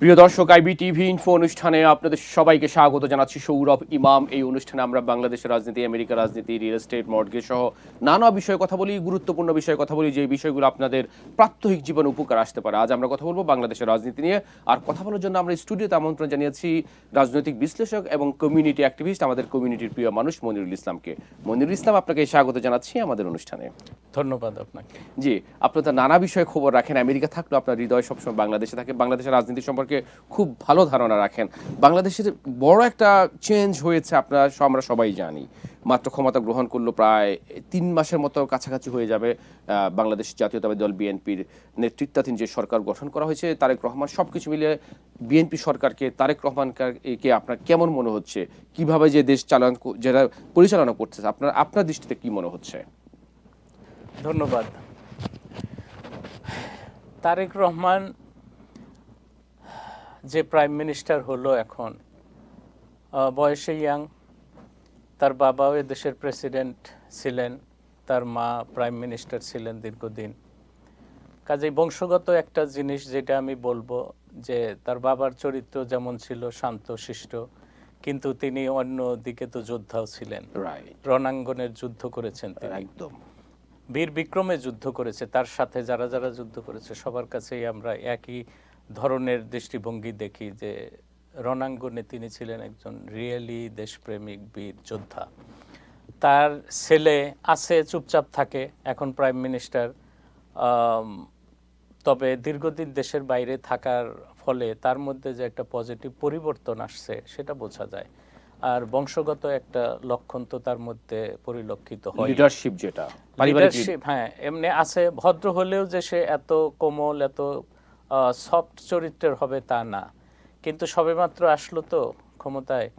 প্রিয় দর্শক, IBTV info অনুষ্ঠানে আপনাদের সবাইকে স্বাগত জানাচ্ছি। সৌরভ ইমাম। এই অনুষ্ঠানে আমরা বাংলাদেশের রাজনীতি, আমেরিকার রাজনীতি, রিয়েল এস্টেট, মর্টগেজ সহ নানা বিষয়ে কথা বলি, গুরুত্বপূর্ণ বিষয়ে কথা বলি, যে বিষয়গুলো আপনাদের প্রাত্যহিক জীবনে উপকার আসতে পারে। আজ আমরা কথা বলবো বাংলাদেশের রাজনীতি নিয়ে। আর কথা বলার জন্য আমরা স্টুডিওতে আমন্ত্রণ জানিয়েছি রাজনৈতিক বিশ্লেষক এবং কমিউনিটি অ্যাক্টিভিস্ট, আমাদের কমিউনিটির প্রিয় মানুষ মনিরুল ইসলামকে। মনিরুল ইসলাম, আপনাকে স্বাগত জানাচ্ছি আমাদের অনুষ্ঠানে। ধন্যবাদ আপনাকে। জি, আপনি তো নানা বিষয়ে খবর রাখেন। আমেরিকা থাকলেও আপনার হৃদয় সবসময় বাংলাদেশে থাকে। বাংলাদেশের রাজনীতি সম্পর্কে খুব ভালো ধারণা রাখেন। বাংলাদেশের বড় একটা চেঞ্জ হয়েছে, আমরা সবাই জানি। মাত্র ক্ষমতা গ্রহণ করলো প্রায় 3 মাসের মতো কাছাকাছি হয়ে যাবে। বাংলাদেশ জাতীয়তাবাদী দল বিএনপির নেতৃত্বাধীন যে সরকার গঠন করা হয়েছে, তারেক রহমান, সবকিছু মিলিয়ে বিএনপি সরকারকে, তারেক রহমানকে আপনার কেমন মনে হচ্ছে? কিভাবে যে দেশ যারা পরিচালনা করতেছে, আপনার দৃষ্টিতে কি মনে হচ্ছে? ধন্যবাদ। তারেক রহমান যে প্রাইম মিনিস্টার হলো এখন, বয়সে ইয়াং, তার বাবাও দেশের প্রেসিডেন্ট ছিলেন, তার মা প্রাইম মিনিস্টার ছিলেন দীর্ঘদিন। কাজেই বংশগত একটা জিনিস যেটা আমি বলবো, যে তার বাবার চরিত্র যেমন ছিল শান্ত শিষ্ট, কিন্তু তিনি অন্য দিকে তো যোদ্ধাও ছিলেন। রণাঙ্গনের যুদ্ধ করেছেন তিনি, একদম বীর বিক্রমে যুদ্ধ করেছে। তার সাথে যারা যারা যুদ্ধ করেছে সবার কাছেই আমরা একই ধরনের দৃষ্টিভঙ্গি দেখি, যে রণাঙ্গনে তিনি ছিলেন একজন রিয়েলি দেশপ্রেমিক বীর যোদ্ধা। তার ছেলে আছে, চুপচাপ থাকে, এখন প্রাইম মিনিস্টার। তবে দীর্ঘদিন দেশের বাইরে থাকার ফলে তার মধ্যে যে একটা পজিটিভ পরিবর্তন আসছে সেটা বোঝা যায়। আর বংশগত একটা লক্ষণ তো তার মধ্যে পরিলক্ষিত হয়। লিডারশিপ, যেটা লিডারশিপ, হ্যাঁ, এমনি আছে। ভদ্র হলেও যে সে এত কোমল, এত সফট চরিত্রের হবে তা না, কিন্তু সবেমাত্র আসলো তো ক্ষমতায়।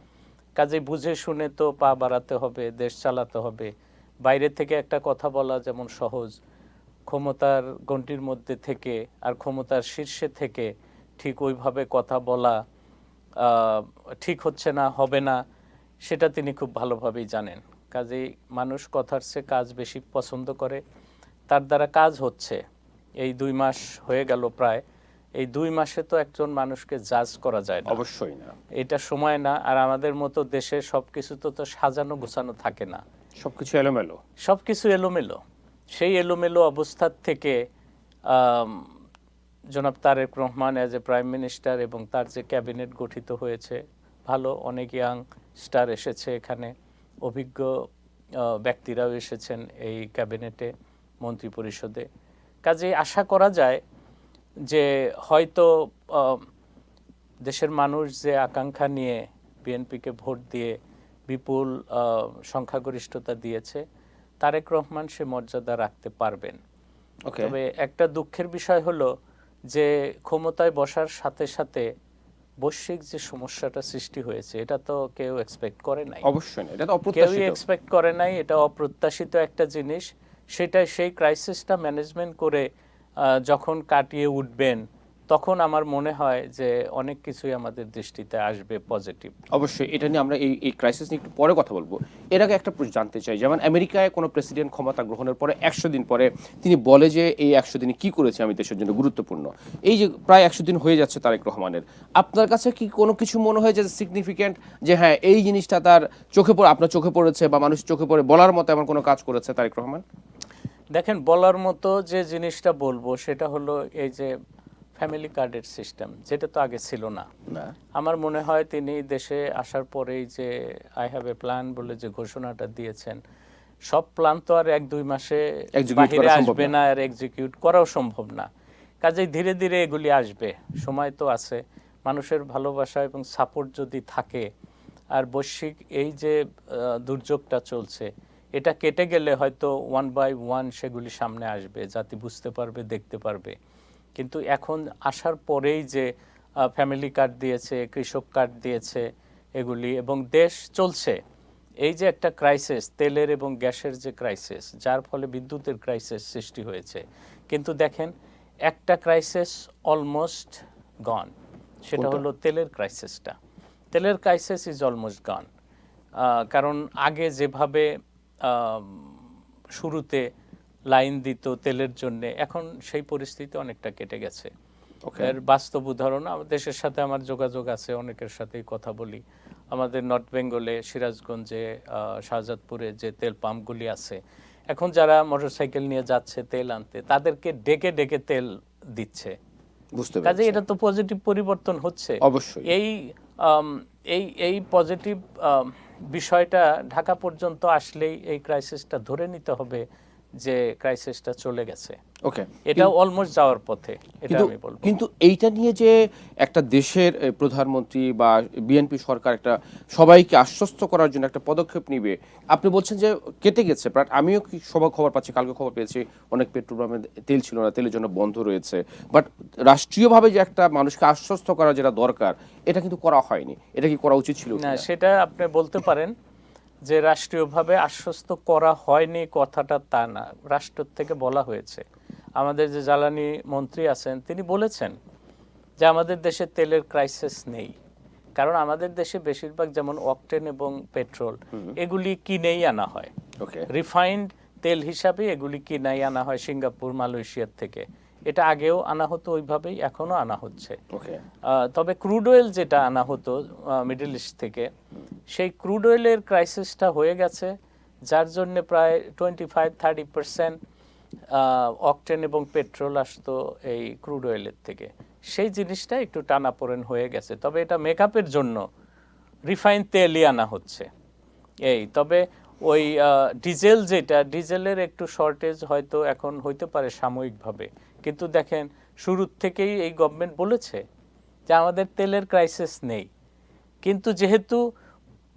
কাজে বুঝে শুনে তো পা বাড়াতে হবে, দেশ চালাতে হবে। বাইরে থেকে একটা কথা বলা যেমন সহজ, ক্ষমতার গণ্ডির মধ্যে থেকে আর ক্ষমতার শীর্ষে থেকে ঠিক ওইভাবে কথা বলা ঠিক হচ্ছে না, হবে না, সেটা তিনি খুব ভালোভাবেই জানেন। কাজেই মানুষ কথার চেয়ে কাজ বেশি পছন্দ করে। তার দ্বারা কাজ হচ্ছে। এই 2 মাস হয়ে গেল প্রায়। এই 2 মাসে তো একজন মানুষকে জাজ করা যায় না, অবশ্যই না, এটা সময় না। আর আমাদের মতো দেশে সবকিছু তো সাজানো গোছানো থাকে না, সবকিছু এলোমেলো। সবকিছু এলোমেলো। সেই এলোমেলো অবস্থার থেকে জনাব Tarique Rahman as a prime minister এবং তার যে ক্যাবিনেট গঠিত হয়েছে, ভালো, অনেক ইয়াং স্টার এসেছে এখানে, অভিজ্ঞ ব্যক্তিরাও এসেছেন এই ক্যাবিনেটে, মন্ত্রী পরিষদে। কাজে আশা করা যায় যে হয়তো দেশের মানুষ যে আকাঙ্ক্ষা নিয়ে বিএনপিকে ভোট দিয়ে বিপুল সংখ্যাগরিষ্ঠতা দিয়েছে, তারেক রহমান সে মর্যাদা রাখতে পারবেন। তবে একটা দুঃখের বিষয় হলো যে ক্ষমতায় বসার সাথে সাথে বৈশ্বিক যে সমস্যাটা সৃষ্টি হয়েছে, এটা তো কেউ এক্সপেক্ট করে নাই। অবশ্যই না, এটা তো অপ্রত্যাশিত। কেউই এক্সপেক্ট করে নাই, এটা অপ্রত্যাশিত একটা জিনিস। সেটা সেই ক্রাইসিসটা ম্যানেজমেন্ট করে যখন কাটিয়ে উঠবেন, তখন আমার মনে হয় যে অনেক কিছুই আমাদের দৃষ্টিতে আসবে পজিটিভ। অবশ্যই এটা নিয়ে আমরা এই ক্রাইসিস নিয়ে একটু পরে কথা বলবো। এর আগে একটা জানতে চাই, যেমন আমেরিকায় কোনো প্রেসিডেন্ট ক্ষমতা গ্রহণের পরে 100 দিন পরে তিনি বলে যে এই 100 দিনে কি করেছে আমি দেশের জন্য গুরুত্বপূর্ণ। এই যে প্রায় 100 দিন হয়ে যাচ্ছে তারেক রহমানের, আপনার কাছে কি কোনো কিছু মনে হয় যে সিগনিফিক্যান্ট, যে হ্যাঁ এই জিনিসটা তার আপনার চোখে পড়েছে বা মানুষ চোখে পড়ে বলার মতো এমন কোনো কাজ করেছে তারেক রহমান? দেখেন, বলার মতো যে জিনিসটা বলবো সেটা হলো এই যে ফ্যামিলি কার্ডের সিস্টেম, যেটা তো আগে ছিল না। আমার মনে হয় তিনি দেশে আসার পরেই যে আই হ্যাভ এ প্ল্যান বলে যে ঘোষণাটা দিয়েছেন, সব প্ল্যান তো আর 1-2 মাসে বাহিরে আসবে না, আর এক্সিকিউট করাও সম্ভব না। কাজেই ধীরে ধীরে এগুলি আসবে, সময় তো আছে। মানুষের ভালোবাসা এবং সাপোর্ট যদি থাকে, আর বৈশ্বিক এই যে দুর্যোগটা চলছে, এটা কেটে গেলে হয়তো 1 by 1 সেগুলি সামনে আসবে, জাতি বুঝতে পারবে, দেখতে পারবে। কিন্তু এখন আসার পরেই যে ফ্যামিলি কার্ড দিয়েছে, কৃষক কার্ড দিয়েছে, এগুলি, এবং দেশ চলছে, এই যে একটা ক্রাইসিস, তেলের এবং গ্যাসের যে ক্রাইসিস, যার ফলে বিদ্যুতের ক্রাইসিস সৃষ্টি হয়েছে। কিন্তু দেখেন, একটা ক্রাইসিস অলমোস্ট গন, সেটা হলো তেলের ক্রাইসিসটা। তেলের ক্রাইসিস ইজ অলমোস্ট গন। কারণ আগে যেভাবে শুরুতে লাইন দিত তেলের জন্য, এখন সেই পরিস্থিতি অনেকটা কেটে গেছে। এর বাস্তব উদাহরণ আমাদের দেশের সাথে আমার যোগাযোগ আছে, অনেকের সাথেই কথা বলি। আমাদের নর্থ বেঙ্গলে সিরাজগঞ্জে, শাহজাদপুরে যে তেল পাম্পগুলি আছে, এখন যারা মোটরসাইকেল নিয়ে যাচ্ছে তেল আনতে, তাদেরকে ডেকে ডেকে তেল দিচ্ছে। বুঝতে কাজে পেরেছি। এটা তো পজিটিভ পরিবর্তন হচ্ছে। অবশ্যই। এই পজিটিভ বিষয়টা ঢাকা পর্যন্ত আসলেই এই ক্রাইসিসটা ধরে নিতে হবে যে ক্রাইসিসটা চলে গেছে। ওকে, এটা অলমোস্ট যাওয়ার পথে, এটা কিন্তু আমি বলবো। কিন্তু এইটা নিয়ে যে একটা দেশের প্রধানমন্ত্রী বা বিএনপি সরকার একটা সবাইকে আশ্বস্ত করার জন্য একটা পদক্ষেপ নিবে, আপনি বলছেন যে কেটে গেছে, বাট আমিও কি সবার খবর পাচ্ছি, কালকে খবর পেয়েছি অনেক পেট্রোল পাম্পে তেল ছিল না, তেলের জন্য বন্ধ রয়েছে। বাট রাষ্ট্রীয়ভাবে যে একটা মানুষকে আশ্বস্ত করা যেটা দরকার, এটা কিন্তু করা হয়নি। এটা কি করা উচিত ছিল না, কিনা? সেটা আপনি বলতে পারেন যে রাষ্ট্রীয়ভাবে আশ্বস্ত করা হয়নি কথাটা তা না, রাষ্ট্র থেকে বলা হয়েছে। আমাদের যে জ্বালানি মন্ত্রী আছেন তিনি বলেছেন যে আমাদের দেশে তেলের ক্রাইসিস নেই, কারণ আমাদের দেশে বেশিরভাগ যেমন অকটেন এবং পেট্রোল এগুলি কিনেই আনা হয়, ওকে, রিফাইন্ড তেল হিসাবে এগুলি কিনাই আনা হয় সিঙ্গাপুর, মালয়েশিয়ার থেকে। এটা আগেও আনা হতো ওইভাবেই, এখনো আনা হচ্ছে। ওকে, তবে ক্রুড অয়েল যেটা আনা হতো মিডল ইস্ট থেকে, সেই ক্রুড অয়েলের ক্রাইসিসটা হয়ে গেছে, যার জন্য প্রায় 25-30% অকটেন এবং পেট্রোল আসতো এই ক্রুড অয়েলের থেকে। সেই জিনিসটা একটু টানাপোড়েন হয়ে গেছে। তবে এটা মেকআপের জন্য রিফাইন তেলই আনা হচ্ছে। তবে ওই ডিজেল, যেটা ডিজেলের একটু শর্টেজ হয়তো এখন হইতে পারে সাময়িকভাবে, কিন্তু দেখেন শুরুর থেকেই এই গভর্নমেন্ট বলেছে যে আমাদের তেলের ক্রাইসিস নেই। কিন্তু যেহেতু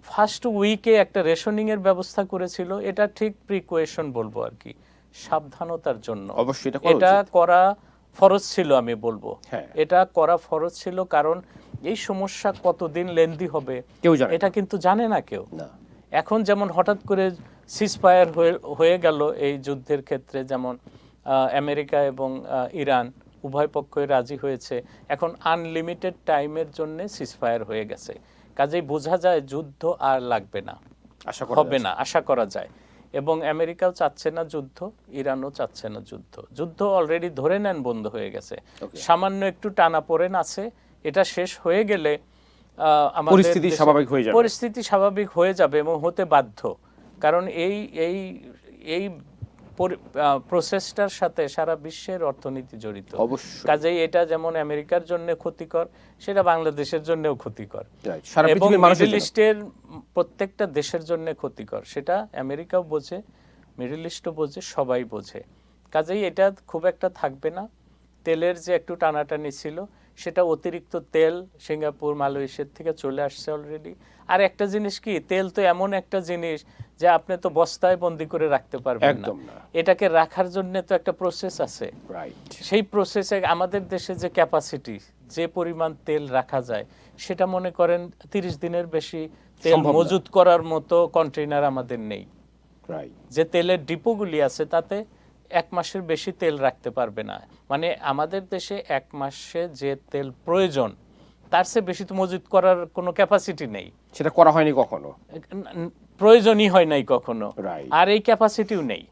ফার্স্ট উইকে একটা রেশনিংয়ের ব্যবস্থা করেছিল, এটা ঠিক প্রিকোয়েশন বলবো আর কি, সাবধানতার জন্য। অবশ্যই এটা করা এটা উচিত। করা ফরজ ছিল, আমি বলবো হ্যাঁ। এটা করা ফরজ ছিল, কারণ এই সমস্যা কতদিন লেন্দি হবে কেউ জানে এটা কিন্তু জানে না কেউ। না। এখন যেমন হঠাৎ করে সিজফায়ার হয়ে গেল এই যুদ্ধের ক্ষেত্রে, যেমন আমেরিকা এবং ইরান উভয় পক্ষই রাজি হয়েছে, এখন আনলিমিটেড টাইমের জন্য সিজফায়ার হয়ে গেছে। কাজেই বোঝা যায় যুদ্ধ আর লাগবে না, আশা করা হবে যাচ্ছে। না, আশা করা যায়। এবং আমেরিকাও চাচ্ছে না যুদ্ধ, ইরানও চাচ্ছে না যুদ্ধ। যুদ্ধ অলরেডি ধরে নেন বন্ধ হয়ে গেছে, সামান্য একটু টানাপোড়েন আছে। এটা শেষ হয়ে গেলে আমাদের পরিস্থিতি স্বাভাবিক হয়ে যাবে। পরিস্থিতি স্বাভাবিক হয়ে যাবে এবং হতে বাধ্য, কারণ এই এই এই প্রসেসটার সাথে সারা বিশ্বের অর্থনীতি জড়িত। অবশ্যই। কাজেই এটা যেমন আমেরিকার জন্য ক্ষতিকর, সেটা বাংলাদেশের জন্যও ক্ষতিকর, Right, সারা এবং পৃথিবীর মানুষের মিডল জন্য। ইস্টের প্রত্যেকটা দেশের জন্য ক্ষতিকর। সেটা আমেরিকাও বোঝে, মিডল ইস্টও বোঝে, সবাই বোঝে। কাজেই এটা খুব একটা থাকবে না। তেলের যে একটু টানাটানি ছিল, সেটা অতিরিক্ত তেল সিঙ্গাপুর, মালয়েশিয়ার থেকে চলে আসছে অলরেডি। আর একটা জিনিস কি, তেল তো এমন একটা জিনিস যে আপনি তো বস্তায় বন্দি করে রাখতে পারবেন না। একদম না। এটাকে রাখার জন্য তো একটা প্রসেস আছে। রাইট। সেই প্রসেসে আমাদের দেশে যে ক্যাপাসিটি, যে পরিমাণ তেল রাখা যায়, সেটা মনে করেন 30 দিনের বেশি তেল সম্ভব না। মজুত করার মতো কন্টেইনার আমাদের নেই। রাইট। যে তেলের ডিপোগুলি আছে তাতে 1 মাসের বেশি তেল রাখতে পারবে না। মানে আমাদের দেশে 1 মাসে যে তেল প্রয়োজন, তার চেয়ে বেশি তো মজুত করার কোনো ক্যাপাসিটি নেই, সেটা করা হয়নি কখনো। প্রয়োজনই হয় নাই কখনো। Right. আর এই ক্যাপাসিটিও নেই।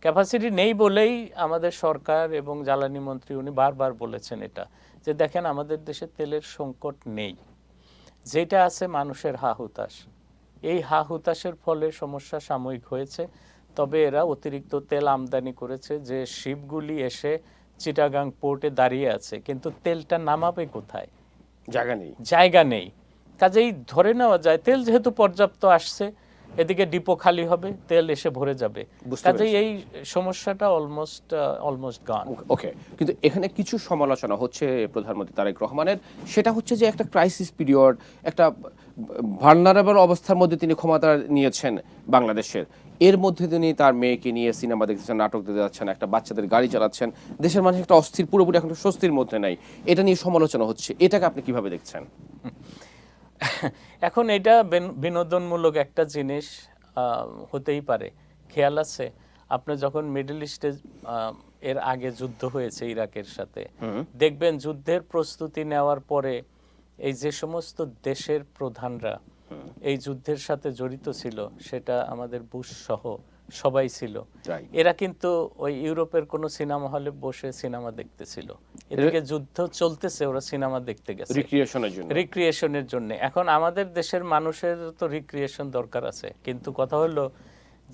ক্যাপাসিটি নেই বলেই আমাদের সরকার এবং জ্বালানি মন্ত্রী উনি বারবার বলেছেন এটা, যে দেখেন আমাদের দেশে তেলের সংকট নেই, যেটা আছে মানুষের হা হুতাশ। এই হা হুতাশের ফলে সমস্যা সাময়িক হয়েছে। তবে এরা অতিরিক্ত তেল আমদানি করেছে, যে শিপগুলি এসে চিটাগাং পোর্টে দাঁড়িয়ে আছে, কিন্তু তেলটা নামাবে কোথায়? জায়গা নেই। জায়গা নেই। কাজেই ধরে নেওয়া যায় তেল যেহেতু পর্যাপ্ত আসছে, এদিকে ডিপো খালি হবে, তেল এসে ভরে যাবে। বুঝতে কাজেই পেরেছি। এই সমস্যাটা অলমোস্ট গান। ওকে, কিন্তু এখানে কিছু সমালোচনা হচ্ছে প্রধানমন্ত্রী তারেক রহমানের, সেটা হচ্ছে যে একটা ক্রাইসিস পিরিয়ড, একটা ভালনারেবল অবস্থার মধ্যে তিনি ক্ষমতা নিয়েছেন বাংলাদেশের। এর মধ্যে তিনি তার মেয়েকে নিয়ে সিনেমা দেখতেছেন, নাটক দেখতে যাচ্ছেন, একটা বাচ্চাদের গাড়ি চালাচ্ছেন, দেশের মানুষ একটা অস্থির, পুরোপুরি এখন স্বস্তির মধ্যে নাই। এটা নিয়ে সমালোচনা হচ্ছে, এটাকে আপনি কিভাবে দেখছেন? এখন এটা বিনোদনমূলক একটা জিনিস হতেই পারে। খেয়াল আছে আপনি যখন মিডল ইস্টে এর আগে যুদ্ধ হয়েছে ইরাকের সাথে, দেখবেন যুদ্ধের প্রস্তুতি নেওয়ার পরে এই যে সমস্ত দেশের প্রধানরা এই যুদ্ধের সাথে জড়িত ছিল, সেটা আমাদের বুশ সহ সবাই ছিল, Right. এরা কিন্তু ওই ইউরোপের কোনো সিনেমা হলে বসে সিনেমা দেখতেছিল। এদিকে যুদ্ধ চলতেছে, ওরা সিনেমা দেখতে গেছে রিক্রিয়েশনের জন্য। এখন আমাদের দেশের মানুষের তো রিক্রিয়েশন দরকার আছে, কিন্তু কথা হলো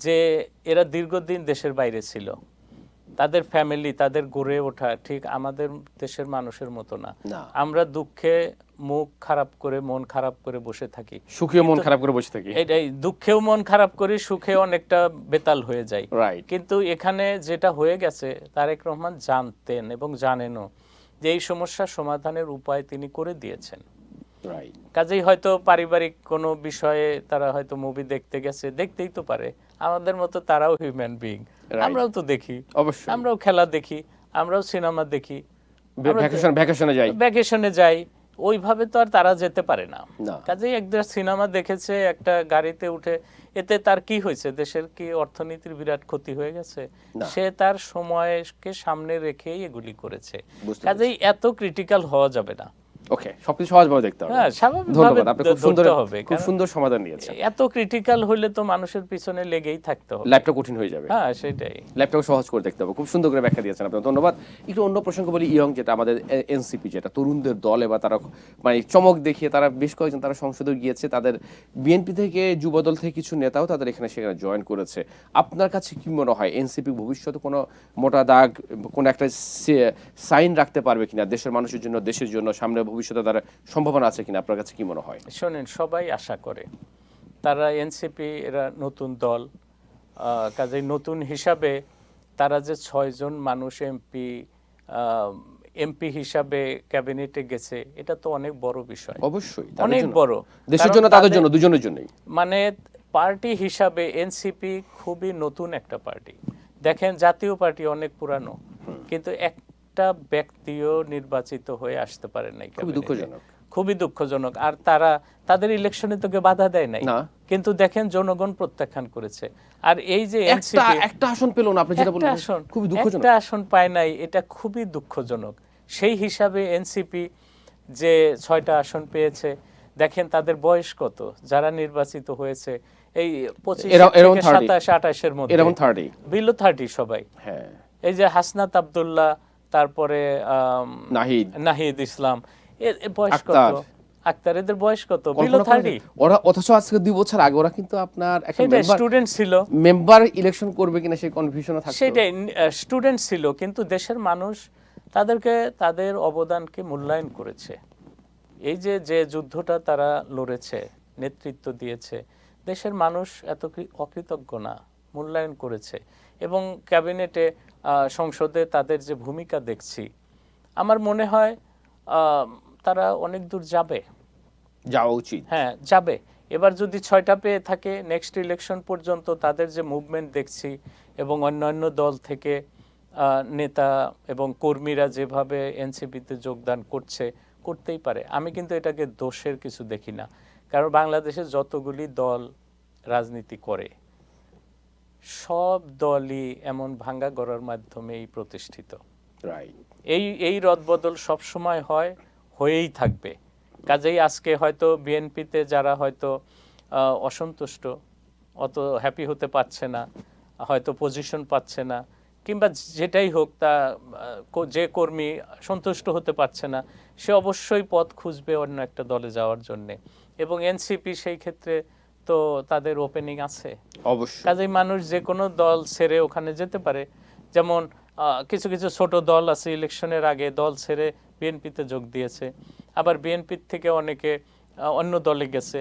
যে এরা দীর্ঘদিন দেশের বাইরে ছিল, তাদের ফ্যামিলি, তাদের গড়ে ওঠা ঠিক আমাদের দেশের মানুষের মতো না। আমরা দুঃখে মুখ খারাপ করে, মন খারাপ করে বসে থাকি, সুখেও মন খারাপ করে বসে থাকি। এটাই, দুঃখেও মন খারাপ করি, সুখে অনেকটা বেতাল হয়ে যায়। কিন্তু এখানে যেটা হয়ে গেছে, তারেক রহমান জানতেন এবং জানেনও যে এই সমস্যার সমাধানের উপায় তিনি করে দিয়েছেন। কাজেই হয়তো পারিবারিক কোনো বিষয়ে তারা হয়তো মুভি দেখতে গেছে, দেখতেই তো পারে, আমাদের মতো তারাও হিউম্যান বিইং, আমরাও তো দেখি, অবশ্যই আমরাও খেলা দেখি, আমরাও সিনেমা দেখি, ভ্যাকেশনে যাই, ওইভাবে তো আর তারা যেতে পারে না। কাজেই একদম সিনেমা দেখেছে একটা গাড়িতে উঠে, এতে তার কি হয়েছে? দেশের কি অর্থনীতির বিরাট ক্ষতি হয়ে গেছে? সে তার সময়কে সামনে রেখেই এগুলি করেছে। কাজেই এত ক্রিটিক্যাল হওয়া যাবে না। ওকে, সবকিছু সহজভাবে দেখতে হবে। হ্যাঁ, স্বাভাবিকভাবে ধরতে হবে। খুব সুন্দর সমাধান দিয়েছেন। এত ক্রিটিক্যাল হইলে তো মানুষের পিছনে লেগেই থাকতে হবে, লাইফটা কঠিন হয়ে যাবে। হ্যাঁ, সেটাই, লাইফটাকে সহজ করে দেখতে হবে। খুব সুন্দর করে ব্যাখ্যা দিয়েছেন, আপনাকে ধন্যবাদ। একটু অন্য প্রসঙ্গ বলি, ইয়ং যেটা আমাদের এনসিপি, যেটা তরুণদের দল, এবার তারা মানে চমক দেখিয়ে তারা বেশ কয়েকজন তারা সংসদে গিয়েছে, তাদের বিএনপি থেকে, যুবদল থেকে কিছু নেতাও তাদের এখানে সেখানে জয়েন করেছে। আপনার কাছে কি মনে হয় এনসিপি ভবিষ্যতে কোনো মোটা দাগ, কোনো একটা সাইন রাখতে পারবে কিনা দেশের মানুষের জন্য, দেশের জন্য, সামনে ভবিষ্যতে তারা সম্ভাবনা আছে কিনা? আপনার কাছে কি মনে হয়? শোনেন, সবাই আশা করে, তারা এনসিপি এরা নতুন দল, কাজেই নতুন হিসাবে তারা যে 6 জন মানুষ এমপি হিসাবে ক্যাবিনেটে গেছে, এটা তো অনেক বড় বিষয়। অবশ্যই অনেক বড়, দেশের জন্য, তাদের জন্য, দুজনের জন্যই। মানে পার্টি হিসাবে এনসিপি খুবই নতুন একটা পার্টি। দেখেন, জাতীয় পার্টি অনেক পুরানো, কিন্তু একটা ব্যক্তিও নির্বাচিত হয়ে আসতে পারে নাই। খুবই দুঃখজনক। আর তাদের ইলেকশনে তো কেউ বাধা দেয় নাই, কিন্তু দেখেন জনগণ প্রত্যাখ্যান করেছে। আর এই যে এনসিপি একটা আসন পেল না, আপনি যেটা বললেন, খুবই দুঃখজনক, একটা আসন পায় নাই, এটা খুবই দুঃখজনক। সেই হিসাবে এনসিপি যে 6টা আসন পেয়েছে, দেখেন তাদের বয়স কত, যারা নির্বাচিত হয়েছে এই 25-27-28 মধ্যে, বিলো 30 সবাই। এই যে হাসনাত আব্দুল্লাহ, তারপরে নাহিদ ইসলাম, এর বয়স কত? আক্তার, এদের বয়স কত? বিলো 30। ওরা অথচ আজকে 2 বছর আগে ওরা কিন্তু আপনার একটা স্টুডেন্ট ছিল, মেম্বার ইলেকশন করবে কিনা সেই কনফিউশনে থাকতো। সেটাই, স্টুডেন্ট ছিল, কিন্তু দেশের মানুষ তাদেরকে, তাদের অবদানকে মূল্যায়ন করেছে। এই যে যুদ্ধটা তারা লড়েছে, নেতৃত্ব দিয়েছে, দেশের মানুষ এত অকৃতজ্ঞ না, মূল্যায়ন করেছে। এবং ক্যাবিনেটে, সংসদে তাদের যে ভূমিকা দেখছি, আমার মনে হয় তারা অনেক দূর যাওয়া উচিত। হ্যাঁ, যাবে। এবার যদি 6টা পেয়ে থাকে, নেক্সট ইলেকশন পর্যন্ত তাদের যে মুভমেন্ট দেখছি, এবং অন্যান্য দল থেকে নেতা এবং কর্মীরা যেভাবে এনসিপিতে যোগদান করতেই পারে। আমি কিন্তু এটাকে দোষের কিছু দেখি না, কারণ বাংলাদেশে যতগুলি দল রাজনীতি করে, সব দলই এমন ভাঙ্গা গড়ার মাধ্যমেই প্রতিষ্ঠিত। এই রদবদল সবসময় হয়েই থাকবে। কাজেই আজকে হয়তো বিএনপিতে যারা হয়তো অসন্তুষ্ট, অত হ্যাপি হতে পারছে না, হয়তো পজিশন পাচ্ছে না, কিংবা যেটাই হোক, তা যে কর্মী সন্তুষ্ট হতে পারছে না, সে অবশ্যই পথ খুঁজবে অন্য একটা দলে যাওয়ার জন্যে। এবং এনসিপি সেই ক্ষেত্রে তো তাদের ওপেনিং আছে অবশ্যই। কাজেই মানুষ যে কোনো দল ছেড়ে ওখানে যেতে পারে। যেমন কিছু কিছু ছোট দল আছে, ইলেকশনের আগে দল ছেড়ে বিএনপিতে যোগ দিয়েছে, আবার বিএনপির থেকে অনেকে অন্য দলে গেছে,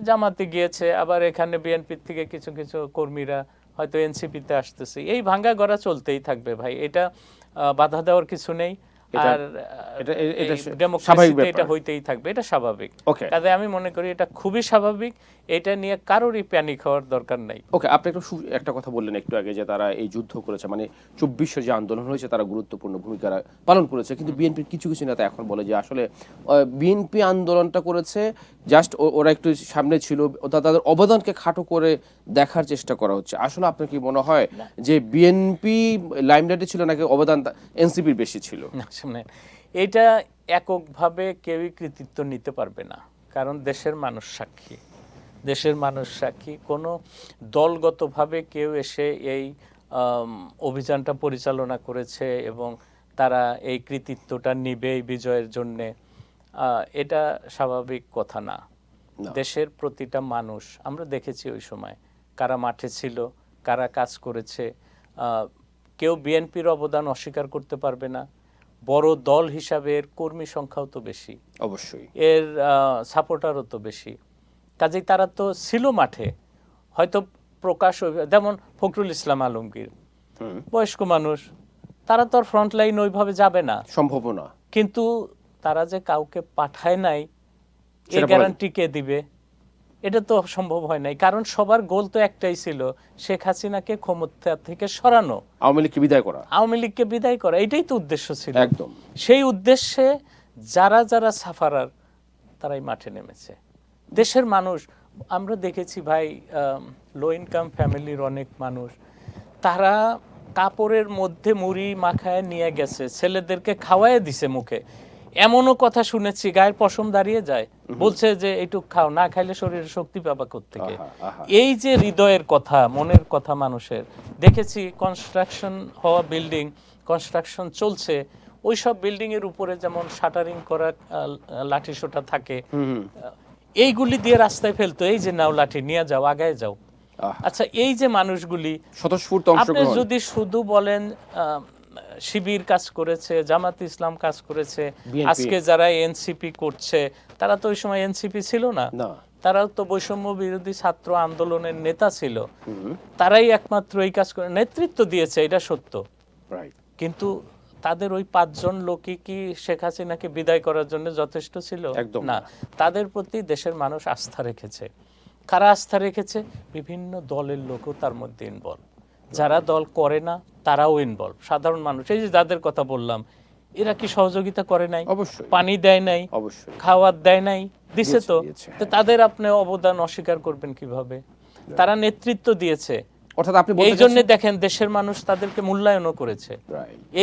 জামাতে গিয়েছে, আবার এখানে বিএনপির থেকে কিছু কিছু কর্মীরা হয়তো এনসিপিতে আসতেছে। এই ভাঙ্গা গড়া চলতেই থাকবে ভাই, এটা বাধা দেওয়ার কিছু নেই। আর ডেমোক্রেসিতে এটা হইতেই থাকবে, এটা স্বাভাবিক। কাজে আমি মনে করি এটা খুবই স্বাভাবিক, এটা নিয়ে কারোরই প্যানিক হওয়ার দরকার নাই। ওকে, আপনি একটা কথা বললেন একটু আগে, যে তারা এই যুদ্ধ করেছে, মানে 24 যে আন্দোলন হয়েছে, তারা গুরুত্বপূর্ণ ভূমিকা পালন করেছে। কিন্তু বিএনপির কিছু কিছু নেতা এখন বলে যে আসলে বিএনপি আন্দোলনটা করেছে জাস্ট ওরা একটু সামনে ছিল, তাদের অবদানকে খাটো করে দেখার চেষ্টা করা হচ্ছে। আসলে আপনার কি মনে হয় যে বিএনপি লাইমলাইটে ছিল, নাকি অবদান এনসিপির বেশি ছিল? এটা এককভাবে কেউই কৃতিত্ব নিতে পারবে না, কারণ দেশের মানুষ সাক্ষী। কোনো দলগতভাবে কেউ এসে এই অভিযানটা পরিচালনা করেছে এবং তারা এই কৃতিত্বটা নিবে এই বিজয়ের জন্যে, এটা স্বাভাবিক কথা না। দেশের প্রতিটা মানুষ আমরা দেখেছি ওই সময় কারা মাঠে ছিল, কারা কাজ করেছে। কেউ বিএনপির অবদান অস্বীকার করতে পারবে না। বড় দল হিসাবে এর কর্মী সংখ্যাও তো বেশি, অবশ্যই এর সাপোর্টারও তো বেশি, কাজেই তারা তো ছিল মাঠে। হয়তো প্রকাশ যেমন ফখরুল ইসলাম আলমগীর বয়স্ক মানুষ, তারা তো আর ফ্রন্ট লাইন ওইভাবে যাবে না, সম্ভব না। কিন্তু তারা যে কাউকে পাঠায় নাই এই গ্যারান্টি কে দিবে? এটা তো সম্ভব হয় নাই, কারণ সবার গোল তো একটাই ছিল, শেখ হাসিনাকে ক্ষমতা থেকে সরানো, আওয়ামী লীগকে বিদায় করা, আওয়ামী লীগকে বিদায় করা, এটাই তো উদ্দেশ্য ছিল। একদম সেই উদ্দেশ্যে যারা যারা সাফারার তারাই মাঠে নেমেছে। দেশের মানুষ আমরা দেখেছি ভাই, লো ইনকাম ফ্যামিলির অনেক মানুষ, তারা কাপড়ের মধ্যে মুড়ি মাখায় নিয়ে গেছে, ছেলেদেরকে খাওয়ায় দিছে মুখে। এমনও কথা শুনেছি গায়ের পশম দাঁড়িয়ে যায়, বলছে যে এইটুক খাও, না খাইলে শরীরে শক্তি পাবা কোত্থেকে। এই যে হৃদয়ের কথা, মনের কথা মানুষের, দেখেছি কনস্ট্রাকশন হওয়া বিল্ডিং, কনস্ট্রাকশন চলছে, ওই সব বিল্ডিং এর উপরে যেমন শাটারিং করা লাঠি সোটা থাকে, এইগুলি দিয়ে রাস্তায় ফেলতো, এই যে নাও লাঠি নিয়ে যাও, আগায় যাও। আচ্ছা, এই যে মানুষগুলি আপনি যদি শুধু বলেন শিবির কাজ করেছে, জামাত ইসলাম কাজ করেছে, আজকে যারা এনসিপি করছে তারা তো ওই সময় এনসিপি ছিল না, তারাও তো বৈষম্য বিরোধী ছাত্র আন্দোলনের নেতা ছিল, তারাই একমাত্র এই কাজ করে নেতৃত্ব দিয়েছে, এটা সত্য। কিন্তু তাদের ওই 5 জন লোকই কি শেখ হাসিনাকে বিদায় করার জন্য যথেষ্ট ছিল? না, তাদের প্রতি দেশের মানুষ আস্থা রেখেছে। কারা আস্থা রেখেছে? বিভিন্ন দলের লোকও তার মধ্যে ইনভলভ, যারা দল করে না তারাও ইনভলভ, সাধারণ মানুষ। এই যে যাদের কথা বললাম, এরা কি সহযোগিতা করে নাই? অবশ্যই। পানি দেয় নাই, অবশ্যই খাওয়ার দেয় নাই, দিছে তো। তাদের আপনি অবদান অস্বীকার করবেন কিভাবে? তারা নেতৃত্ব দিয়েছে, অর্থাৎ আপনি এই জন্য দেখেন দেশের মানুষ তাদেরকে মূল্যায়নও করেছে।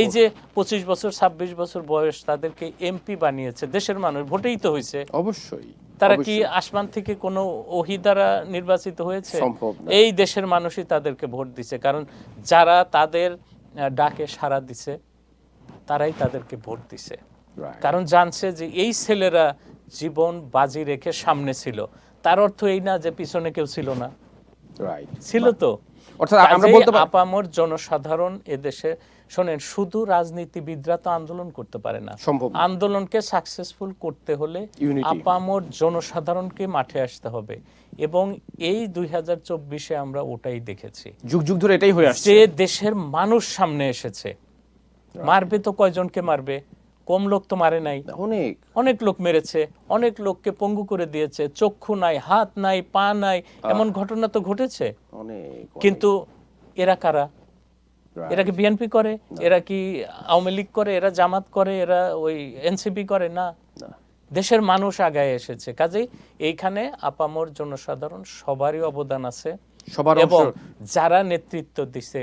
এই যে 25 বছর 26 বছর বয়স, তাদেরকে এমপি বানিয়েছে দেশের মানুষ, ভোটেই তো হয়েছে। অবশ্যই। তারা কি আসমান থেকে কোনো ওহী দ্বারা নির্বাচিত হয়েছে? এই দেশের মানুষই তাদেরকে ভোট দিছে, কারণ যারা তাদের ডাকে সাড়া দিছে তারাই তাদেরকে ভোট দিছে, কারণ জানছে যে এই ছেলেরা জীবন বাজি রেখে সামনে ছিল। তার অর্থ এই না যে পিছনে কেউ ছিল না, ছিল তো। অর্থাৎ আমরা বলতে পারি আপামর জনসাধারণ এদেশে, শোনেন, শুধু রাজনীতিবিদরা তো আন্দোলন করতে পারে না, আন্দোলনকে সাকসেসফুল করতে হলে আপামর জনসাধারণকে মাঠে আসতে হবে। এবং এই 2024-এ আমরা ওটাই দেখেছি, যুগ যুগ ধরে এটাই হয়ে আসছে, যে দেশের মানুষ সামনে এসেছে। মারবে তো কয়জনকে মারবে, কম লোক তো মারে নাই, অনেক লোক মেরেছে, অনেক লোককে পঙ্গু করে দিয়েছে, চক্ষু নাই, হাত নাই, পা নাই, এমন ঘটনা তো ঘটেছে। কিন্তু এরা কারা? এরা কি বিএনপি করে? এরা কি আওয়ামী লীগ করে? এরা জামাত করে? এরা ওই এনসিপি করে? না, দেশের মানুষ আগায় এসেছে। কাজেই এইখানে আপামর জনসাধারণ সবারই অবদান আছে, এবং যারা নেতৃত্ব দিছে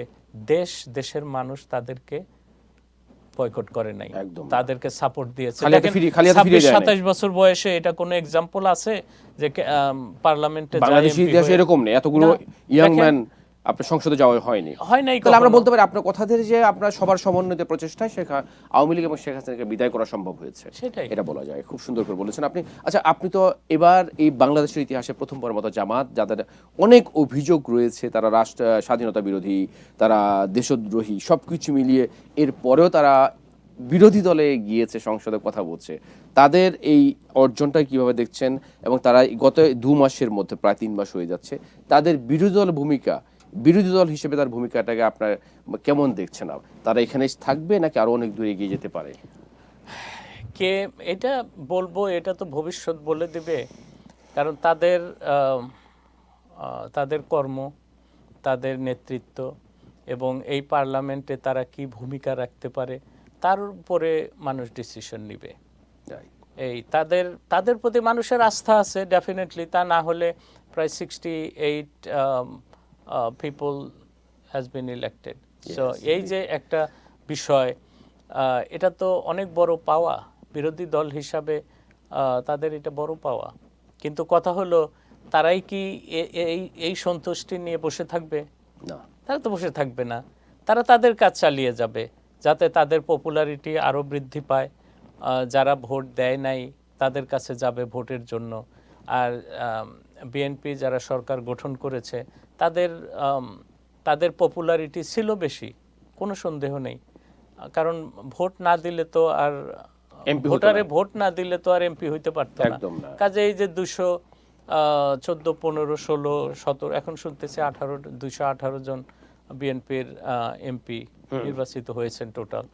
দেশের মানুষ তাদেরকে বয়কট করে নাই, তাদেরকে সাপোর্ট দিয়েছে। 27 বছর বয়সে এটা কোনো এক্সাম্পল আছে যে পার্লামেন্টে বাংলাদেশের ইতিহাসে এরকম নেই, এতগুলো ইয়াং ম্যান আপনার সংসদে যাওয়া হয়নি। তাহলে আমরা বলতে পারি আপনার কথা থেকে যে আপনার সবার সমন্বিত প্রচেষ্টায় আওয়ামী লীগ এবং শেখ হাসিনাকে বিদায় করা সম্ভব হয়েছে, এটা বলা যায়। খুব সুন্দর করে বলেছেন আপনি। আচ্ছা, আপনি তো এবার এই বাংলাদেশের ইতিহাসে প্রথমবারের মতো জামাত, যাদের অনেক অভিযোগ রয়েছে, তারা রাষ্ট্র স্বাধীনতা বিরোধী, তারা দেশদ্রোহী, সবকিছু মিলিয়ে এরপরেও তারা বিরোধী দলে গিয়েছে, সংসদে কথা বলছে, তাদের এই অর্জনটা কিভাবে দেখছেন? এবং তারা গত 2 মাসের মধ্যে প্রায় 3 মাস হয়ে যাচ্ছে, তাদের বিরোধী দলের ভূমিকা, বিরোধী দল হিসেবে তার ভূমিকাটাকে আপনার কেমন দেখছেন? তারা এখানে থাকবে নাকি আরো অনেক দূরে এগিয়ে যেতে পারে? কে এটা বলবো, এটা তো ভবিষ্যৎ বলে দেবে, কারণ তাদের কর্ম, তাদের নেতৃত্ব এবং এই পার্লামেন্টে তারা কি ভূমিকা রাখতে পারে তার উপরে মানুষ ডিসিশন নেবে। এই তাদের প্রতি মানুষের আস্থা আছে ডেফিনেটলি, তা না হলে প্রায় 68 people has been elected. So এই যে একটা বিষয়, এটা তো অনেক বড় পাওয়া বিরোধী দল হিসাবে, তাদের এটা বড় পাওয়া। কিন্তু কথা হলো, তারাই কি এই সন্তুষ্টি নিয়ে বসে থাকবে? না, তারা তো বসে থাকবে না, তারা তাদের কাজ চালিয়ে যাবে। যাতে তাদের পপুলারিটি আরও বৃদ্ধি পায়, যারা ভোট দেয় নাই তাদের কাছে যাবে ভোটের জন্য। আর বিএনপি যারা সরকার গঠন করেছে তাদের তাদের পপুলারিটি ছিল বেশি, কোনো সন্দেহ নেই। কারণ ভোট না দিলে তো আর ভোটারে ভোট না দিলে তো আর এমপি হইতে পারতো না। কাজে এই যে 214, 15, 16, 17, এখন শুনতেছে 218 জন বিএনপির এমপি নির্বাচিত হয়েছেন টোটাল।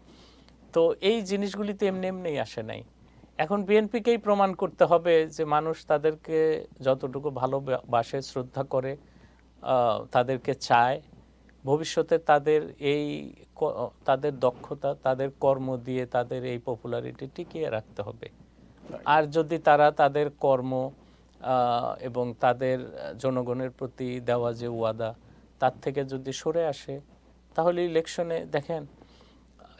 তো এই জিনিসগুলিতে এমনি এমনি আসে নাই। এখন বিএনপিকেই প্রমাণ করতে হবে যে মানুষ তাদেরকে যতটুকু ভালোবাসে, শ্রদ্ধা করে, তাদেরকে চায়, ভবিষ্যতে তাদের তাদের দক্ষতা, তাদের কর্ম দিয়ে তাদের এই পপুলারিটি টিকিয়ে রাখতে হবে। আর যদি তারা তাদের কর্ম এবং তাদের জনগণের প্রতি দেওয়া যে ওয়াদা তার থেকে যদি সরে আসে, তাহলে ইলেকশনে দেখেন